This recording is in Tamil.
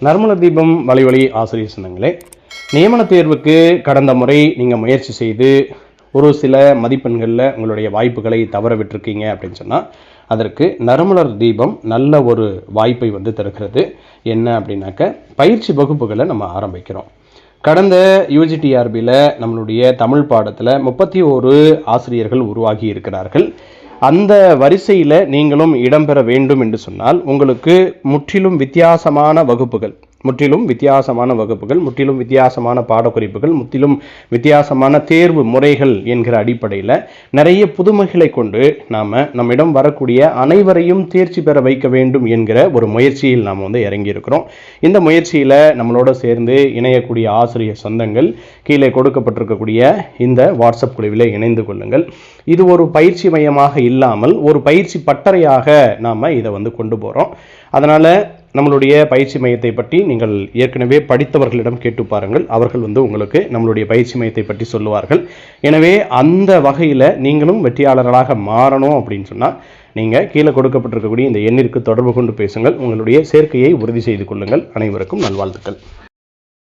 நறுமண தீபம் வழி ஆசிரியர் சொந்தங்களே, நியமன தேர்வுக்கு கடந்த முறை நீங்கள் முயற்சி செய்து ஒரு சில மதிப்பெண்களில் உங்களுடைய வாய்ப்புகளை தவற விட்டுருக்கீங்க அப்படின்னு சொன்னால், அதற்கு நறுமலர் தீபம் நல்ல ஒரு வாய்ப்பை தருகிறது. என்ன அப்படின்னாக்க, பயிற்சி வகுப்புகளை நம்ம ஆரம்பிக்கிறோம். கடந்த யூஜிடிஆர்பியில் நம்மளுடைய தமிழ் பாடத்தில் 31 ஆசிரியர்கள் உருவாகி இருக்கிறார்கள். அந்த வரிசையில் நீங்களும் இடம்பெற வேண்டும் என்று சொன்னால், உங்களுக்கு முற்றிலும் வித்தியாசமான வகுப்புகள், முற்றிலும் வித்தியாசமான பாடக்குறிப்புகள், முற்றிலும் வித்தியாசமான தேர்வு முறைகள் என்கிற அடிப்படையில் நிறைய புதுமைகளை கொண்டு நம்மிடம் வரக்கூடிய அனைவரையும் தேர்ச்சி பெற வைக்க வேண்டும் என்கிற ஒரு முயற்சியில் நாம் இறங்கி இருக்கிறோம். இந்த முயற்சியில் நம்மளோட சேர்ந்து இணையக்கூடிய ஆசிரியர் சொந்தங்கள் கீழே கொடுக்கப்பட்டிருக்கக்கூடிய இந்த வாட்ஸ்அப் குழுவில் இணைந்து கொள்ளுங்கள். இது ஒரு பயிற்சி மையமாக இல்லாமல் ஒரு பயிற்சி பட்டறையாக நாம் இதை கொண்டு போகிறோம். அதனால் நம்மளுடைய பயிற்சி மையத்தை பற்றி நீங்கள் ஏற்கனவே படித்தவர்களிடம் கேட்டு பாருங்கள். அவர்கள் உங்களுக்கு நம்மளுடைய பயிற்சி மையத்தை பற்றி சொல்லுவார்கள். எனவே அந்த வகையில் நீங்களும் வெற்றியாளர்களாக மாறணும் அப்படின்னு சொன்னால், நீங்கள் கீழே கொடுக்கப்பட்டிருக்கக்கூடிய இந்த எண்ணிற்கு தொடர்பு கொண்டு பேசுங்கள். உங்களுடைய சேர்க்கையை உறுதி செய்து கொள்ளுங்கள். அனைவருக்கும் நல்வாழ்த்துக்கள்.